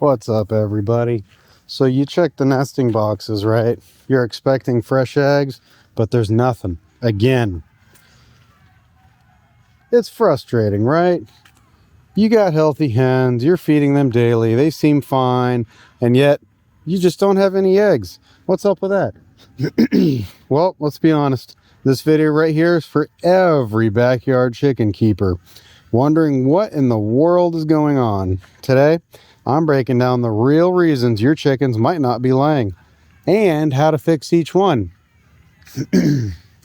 What's up, everybody? So you check the nesting boxes, right? You're expecting fresh eggs, but there's nothing. Again, it's frustrating, right? You got healthy hens, you're feeding them daily, they seem fine, and yet you just don't have any eggs. What's up with that? Well, let's be honest. This video right here is for every backyard chicken keeper wondering what in the world is going on. Today, I'm breaking down the real reasons your chickens might not be laying and how to fix each one.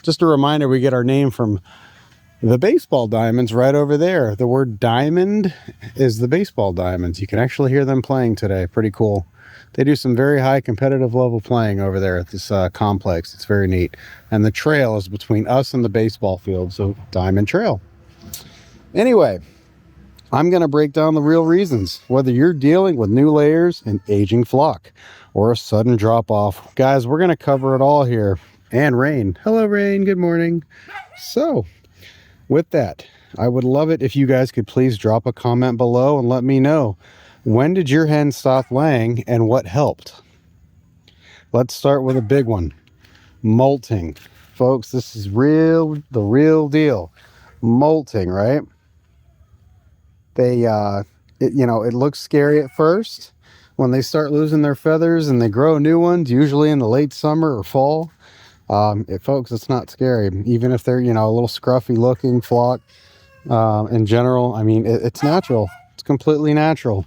Just a reminder, we get our name from the baseball diamonds right over there. The word diamond is the baseball diamonds. You can actually hear them playing today. Pretty cool. They do some very high competitive level playing over there at this complex. It's very neat. And the trail is between us and the baseball field, so Diamond Trail. Anyway, I'm going to break down the real reasons, whether you're dealing with new layers, an aging flock, or a sudden drop off. Guys, we're going to cover it all here. And Rain. Hello, Rain. Good morning. So, with that, I would love it if you guys could please drop a comment below and let me know, when did your hen stop laying and what helped? Let's start with a big one. Molting. Folks, this is the real deal. Molting, right? It looks scary at first when they start losing their feathers and they grow new ones, usually in the late summer or fall. Folks, it's not scary, even if they're, a little scruffy looking flock. In general, I mean, it's natural. It's completely natural.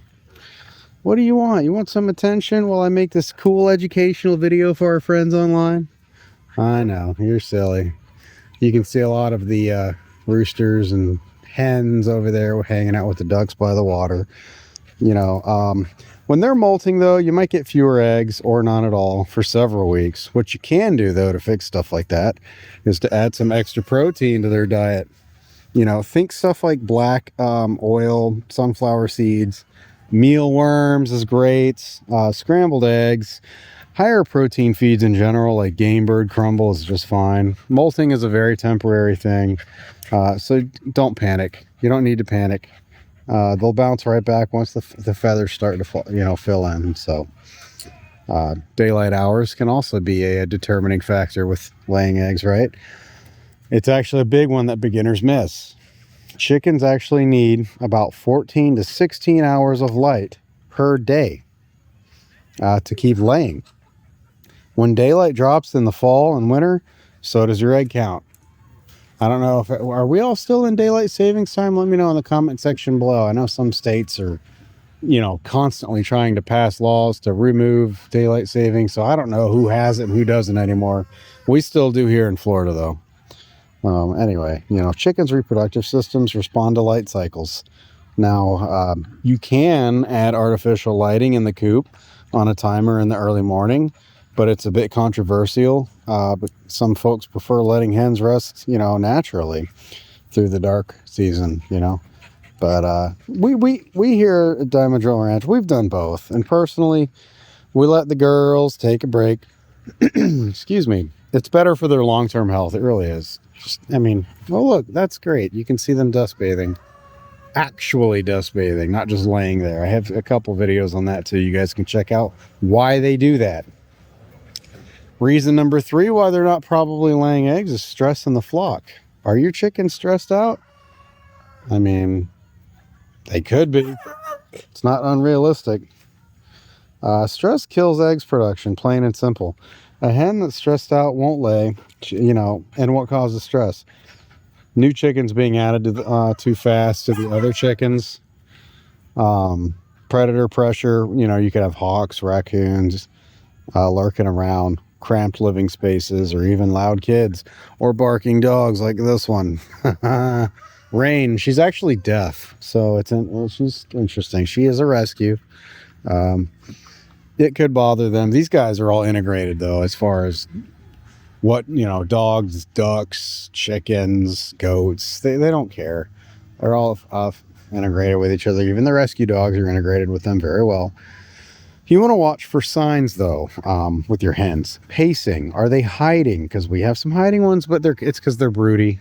What do you want? You want some attention while I make this cool educational video for our friends online? I know, you're silly. You can see a lot of the roosters and hens over there hanging out with the ducks by the water. When they're molting, though, you might get fewer eggs or none at all for several weeks. What you can do, though, to fix stuff like that is to add some extra protein to their diet. Think stuff like black oil, sunflower seeds, mealworms is great, scrambled eggs, higher protein feeds in general, like game bird crumble is just fine. Molting is a very temporary thing, so don't panic. You don't need to panic. They'll bounce right back once the feathers start to fill in. So daylight hours can also be a determining factor with laying eggs, right? It's actually a big one that beginners miss. Chickens actually need about 14 to 16 hours of light per day to keep laying. When daylight drops in the fall and winter, so does your egg count. I don't know are we all still in daylight savings time? Let me know in the comment section below. I know some states are, constantly trying to pass laws to remove daylight savings. So I don't know who has it and who doesn't anymore. We still do here in Florida, though. Anyway, chickens' reproductive systems respond to light cycles. Now, you can add artificial lighting in the coop on a timer in the early morning, but it's a bit controversial. But some folks prefer letting hens rest, naturally through the dark season, But we here at DiamondTrail Ranch, we've done both. And personally, we let the girls take a break. Excuse me. It's better for their long-term health. It really is. Look, that's great. You can see them dust bathing. Actually dust bathing, not just laying there. I have a couple videos on that too. You guys can check out why they do that. Reason number 3 why they're not probably laying eggs is stress in the flock. Are your chickens stressed out? They could be. It's not unrealistic. Stress kills eggs production, plain and simple. A hen that's stressed out won't lay, and what causes stress? New chickens being added to too fast to the other chickens. Predator pressure, you could have hawks, raccoons lurking around, cramped living spaces, or even loud kids or barking dogs like this one. Rain, she's actually deaf, so she's interesting. She is a rescue. It could bother them. These guys are all integrated, though, as far as what, dogs, ducks, chickens, goats, they don't care. They're all integrated with each other. Even the rescue dogs are integrated with them very well. You want to watch for signs, though, with your hens. Pacing. Are they hiding? Because we have some hiding ones, but it's because they're broody.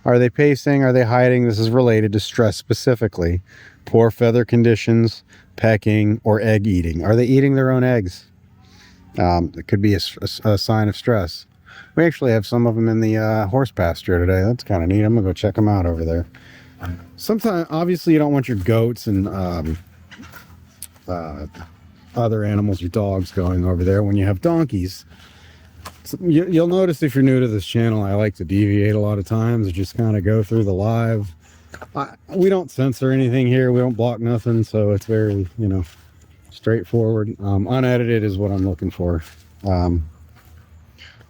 Are they pacing? Are they hiding? This is related to stress specifically. poor feather conditions, pecking, or egg eating. Are they eating their own eggs? It could be a sign of stress. We actually have some of them in the horse pasture today. That's kind of neat. I'm gonna go check them out over there. Sometimes, obviously, you don't want your goats and other animals, your dogs, going over there when you have donkeys. So you'll notice if you're new to this channel, I like to deviate a lot of times and just kind of go through the live. We don't censor anything here. We don't block nothing, so it's very, you know, straightforward. Unedited is what I'm looking for.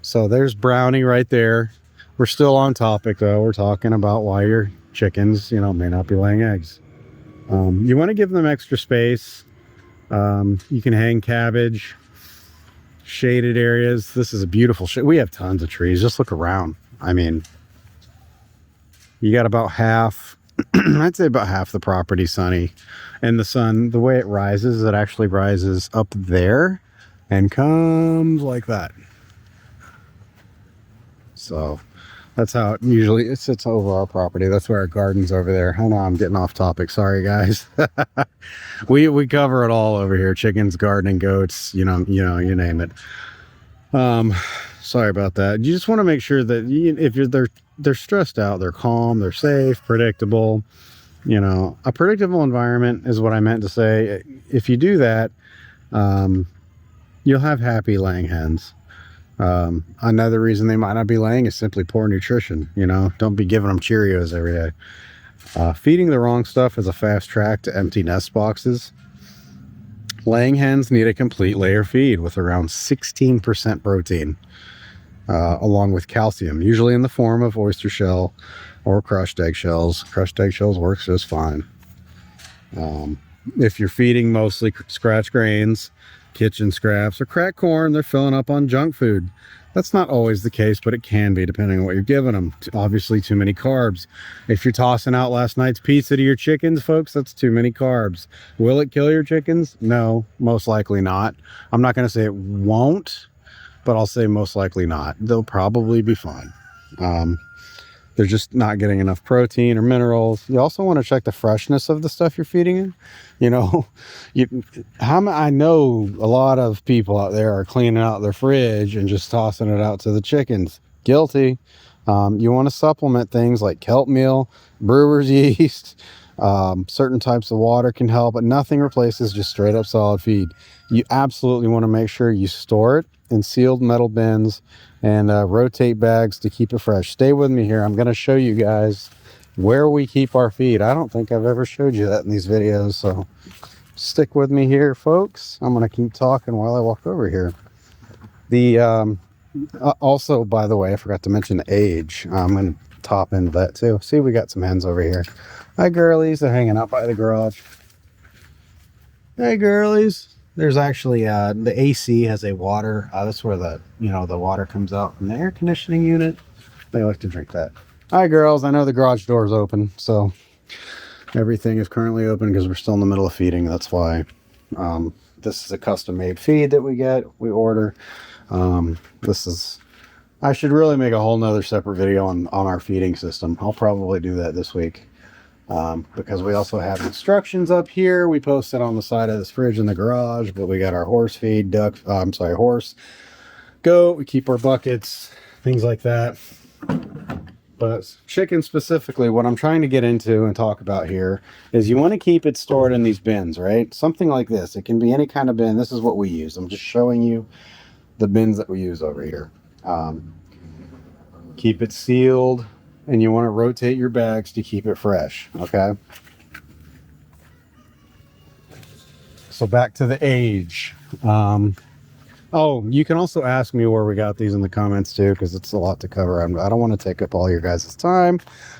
So there's Brownie right there. We're still on topic though. We're talking about why your chickens, you know, may not be laying eggs. You want to give them extra space. You can hang cabbage, shaded areas. This is a beautiful shade. We have tons of trees. Just look around. I mean, you got about half, I'd say about half the property sunny, and the sun, the way it rises, it actually rises up there and comes like that. So that's how it usually sits over our property. That's where our garden's over there. I know I'm getting off topic. Sorry, guys. we cover it all over here. Chickens, gardening, goats, you you name it. Sorry about that. You just want to make sure that if they're stressed out, they're calm, they're safe, predictable. You know, a predictable environment is what I meant to say. If you do that, you'll have happy laying hens. Another reason they might not be laying is simply poor nutrition. You know, don't be giving them Cheerios every day. Feeding the wrong stuff is a fast track to empty nest boxes. Laying hens need a complete layer feed with around 16% protein, along with calcium, usually in the form of oyster shell or crushed eggshells. Crushed eggshells works just fine. If you're feeding mostly scratch grains, kitchen scraps, or cracked corn, they're filling up on junk food. That's not always the case, but it can be depending on what you're giving them. Obviously, too many carbs. If you're tossing out last night's pizza to your chickens, folks, that's too many carbs. Will it kill your chickens? No, most likely not. I'm not going to say it won't, but I'll say most likely not. They'll probably be fine. They're just not getting enough protein or minerals. You also want to check the freshness of the stuff you're feeding them. You know, I know a lot of people out there are cleaning out their fridge and just tossing it out to the chickens. Guilty. You want to supplement things like kelp meal, brewer's yeast. Certain types of water can help, but nothing replaces just straight up solid feed. You absolutely want to make sure you store it in sealed metal bins and rotate bags to keep it fresh. Stay with me here. I'm going to show you guys where we keep our feed. I don't think I've ever showed you that in these videos, so stick with me here, folks. I'm going to keep talking while I walk over here. The also, by the way, I forgot to mention the age. I'm going to top into that too. See, we got some hens over here. Hi, girlies. They're hanging out by the garage. Hey, girlies. There's actually the AC has a water. That's where the the water comes out from the air conditioning unit. They like to drink that. Hi, girls. I know the garage door is open, so everything is currently open because we're still in the middle of feeding. That's why. This is a custom-made feed that we order. This is. I should really make a whole nother separate video on our feeding system. I'll probably do that this week. Because we also have instructions up here. We post it on the side of this fridge in the garage, but we got our horse feed, horse, goat. We keep our buckets, things like that. But chicken specifically, what I'm trying to get into and talk about here is you want to keep it stored in these bins, right? Something like this. It can be any kind of bin. This is what we use. I'm just showing you the bins that we use over here. Keep it sealed. And you want to rotate your bags to keep it fresh, okay? So back to the age. Oh, you can also ask me where we got these in the comments too, because it's a lot to cover. I don't want to take up all your guys' time.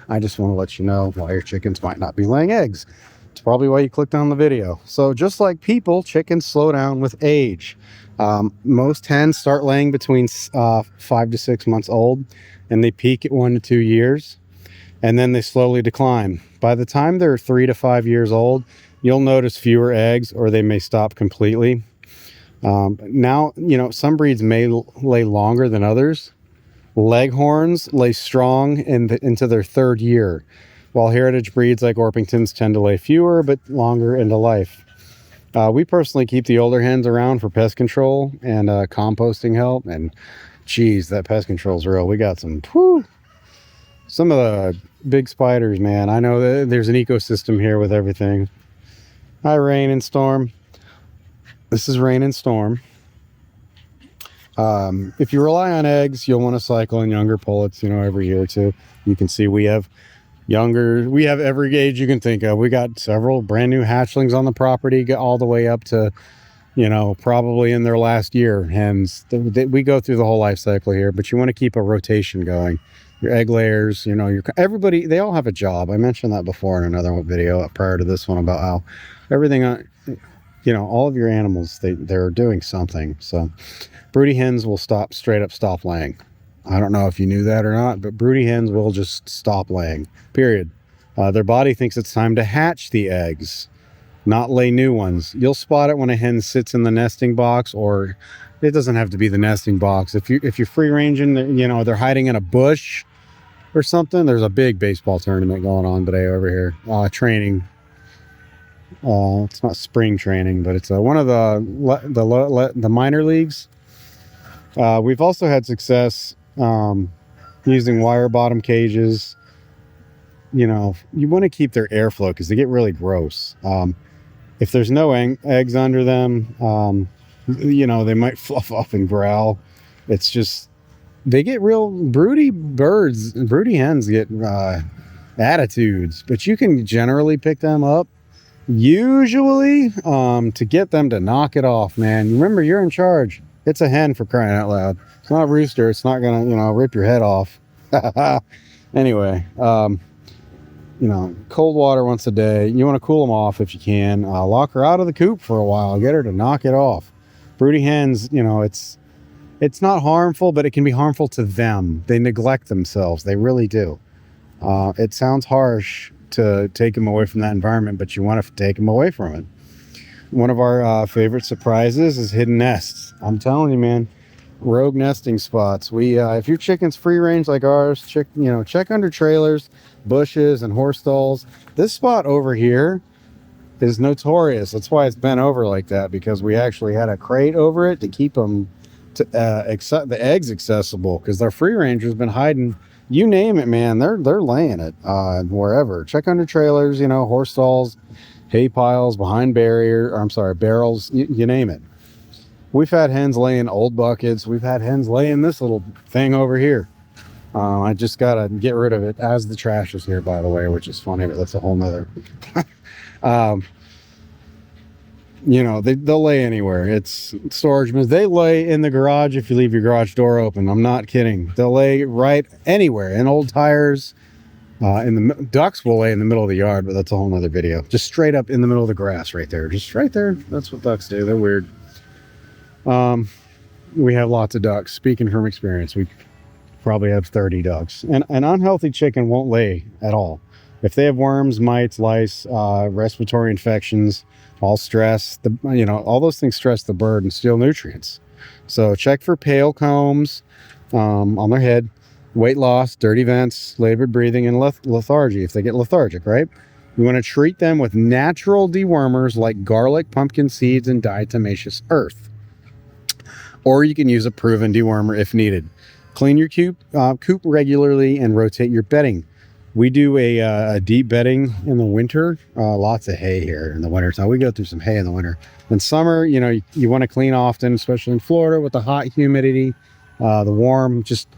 I just want to let you know why your chickens might not be laying eggs. It's probably why you clicked on the video. So just like people, chickens slow down with age. Most hens start laying between 5 to 6 months old, and they peak at 1 to 2 years, and then they slowly decline. By the time they're 3 to 5 years old, you'll notice fewer eggs, or they may stop completely. Now, some breeds may lay longer than others. Leghorns lay strong into their 3rd year. while heritage breeds like Orpingtons tend to lay fewer but longer into life. We personally keep the older hens around for pest control and composting help. And geez, that pest control is real. We got some of the big spiders, man. I know that there's an ecosystem here with everything. Hi, Rain and Storm. This is Rain and Storm. If you rely on eggs, you'll want to cycle in younger pullets, every year or two. You can see we have every gauge you can think of. We got several brand new hatchlings on the property, get all the way up to, probably in their last year hens. We go through the whole life cycle here, but you want to keep a rotation going. Your egg layers, everybody, they all have a job. I mentioned that before in another video prior to this one about how everything, all of your animals, they're doing something. So broody hens will straight up stop laying. I don't know if you knew that or not, but broody hens will just stop laying, period. Their body thinks it's time to hatch the eggs, not lay new ones. You'll spot it when a hen sits in the nesting box, or it doesn't have to be the nesting box. If you're free ranging, they're hiding in a bush or something. There's a big baseball tournament going on today over here. Training. It's not spring training, but it's one of the minor leagues. We've also had success using wire bottom cages. You want to keep their airflow because they get really gross. If there's no eggs under them, they might fluff up and growl. It's just, they get real broody hens get attitudes, but you can generally pick them up usually to get them to knock it off, man. Remember, you're in charge. It's a hen, for crying out loud. It's not a rooster. It's not gonna rip your head off. Anyway, cold water once a day. You want to cool them off if you can. Lock her out of the coop for a while. Get her to knock it off. Broody hens, it's not harmful, but it can be harmful to them. They neglect themselves. They really do. It sounds harsh to take them away from that environment, but you want to take them away from it. One of our favorite surprises is hidden nests. I'm telling you, man, rogue nesting spots. If your chicken's free range like ours, check under trailers, bushes, and horse stalls. This spot over here is notorious. That's why it's bent over like that, because we actually had a crate over it to keep them the eggs accessible, because their free ranger's been hiding. You name it, man, they're laying it wherever. Check under trailers, horse stalls, hay piles, behind barrels, you name it. We've had hens lay in old buckets. We've had hens lay in this little thing over here. I just gotta get rid of it as the trash is here, by the way, which is funny, but that's a whole nother. They'll lay anywhere. It's storage. They lay in the garage if you leave your garage door open. I'm not kidding. They'll lay right anywhere, in old tires. Ducks will lay in the middle of the yard, but that's a whole nother video. Just straight up in the middle of the grass right there. Just right there. That's what ducks do. They're weird. We have lots of ducks. Speaking from experience, we probably have 30 ducks. And an unhealthy chicken won't lay at all. If they have worms, mites, lice, respiratory infections, all stress, all those things stress the bird and steal nutrients. So check for pale combs on their head, weight loss, dirty vents, labored breathing, and lethargy if they get lethargic, right? You want to treat them with natural dewormers like garlic, pumpkin seeds, and diatomaceous earth. Or you can use a proven dewormer if needed. Clean your coop regularly and rotate your bedding. We do a deep bedding in the winter. Lots of hay here in the winter. So we go through some hay in the winter. In summer, you want to clean often, especially in Florida with the hot humidity, the warm, just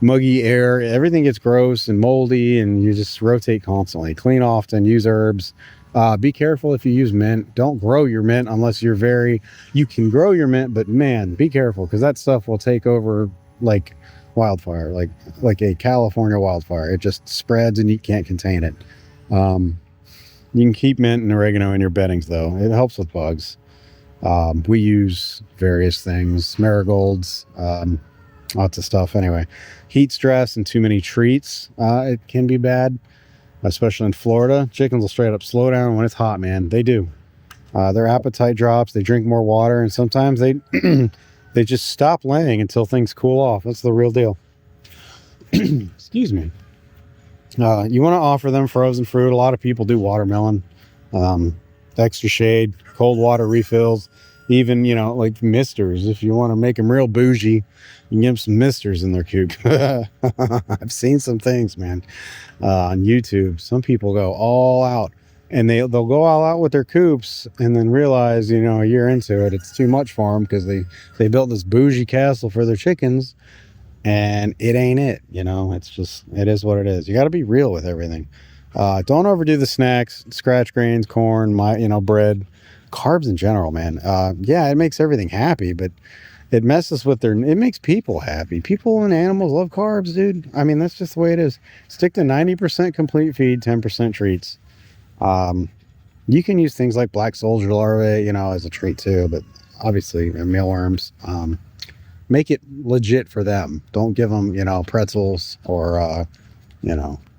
muggy air. Everything gets gross and moldy, and you just rotate constantly. Clean often, use herbs. Be careful if you use mint. Don't grow your mint unless you can grow your mint, but man, be careful, because that stuff will take over like wildfire, like a California wildfire. It just spreads and you can't contain it. You can keep mint and oregano in your beddings though. It helps with bugs. We use various things, marigolds, lots of stuff. Anyway, heat stress and too many treats, it can be bad, especially in Florida. Chickens will straight up slow down when it's hot, man. They do. Their appetite drops, they drink more water, and sometimes they they just stop laying until things cool off. That's the real deal. Excuse me. You want to offer them frozen fruit. A lot of people do watermelon, extra shade, cold water refills, even, you know, like misters. If you want to make them real bougie, you can give them some misters in their coop. I've seen some things, man, on YouTube. Some people go all out, and they'll go all out with their coops and then realize, you know, a year into it, it's too much for them because they built this bougie castle for their chickens, and it ain't it. You know, it's just, it is what it is. You got to be real with everything. Don't overdo the snacks, scratch grains, corn, bread, carbs in general, man. Yeah, it makes everything happy, but it messes with it makes people happy. People and animals love carbs, dude. I mean, that's just the way it is. Stick to 90% complete feed, 10% treats. You can use things like black soldier larvae, you know, as a treat too, but obviously they're mealworms. Make it legit for them. Don't give them, you know, pretzels or,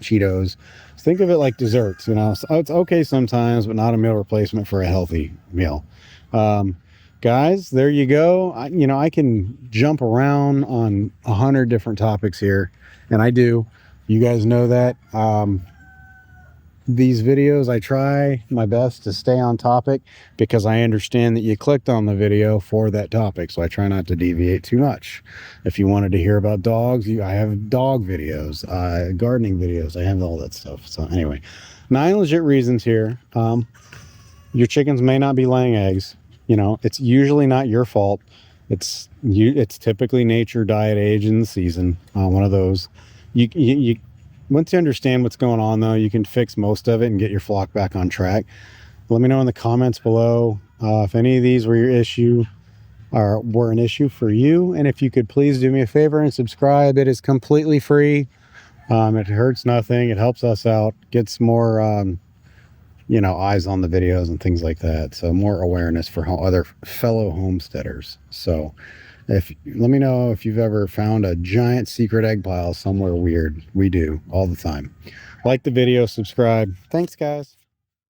Cheetos. Think of it like desserts, you know. So it's okay sometimes, but not a meal replacement for a healthy meal. Guys, there you go. I can jump around on 100 different topics here, and I do. You guys know that. These videos, I try my best to stay on topic because I understand that you clicked on the video for that topic, so I try not to deviate too much. If you wanted to hear about dogs, I have dog videos, gardening videos, I have all that stuff. So anyway, 9 legit reasons here. Your chickens may not be laying eggs. You know, it's usually not your fault. It's typically nature, diet, age, and the season. One of those. You once you understand what's going on, though, you can fix most of it and get your flock back on track. Let me know in the comments below if any of these were your issue or were an issue for you. And if you could please do me a favor and subscribe. It is completely free. It hurts nothing. It helps us out. Gets more, eyes on the videos and things like that. So more awareness for other fellow homesteaders. So let me know if you've ever found a giant secret egg pile somewhere weird. We do all the time. Like the video, subscribe. Thanks, guys.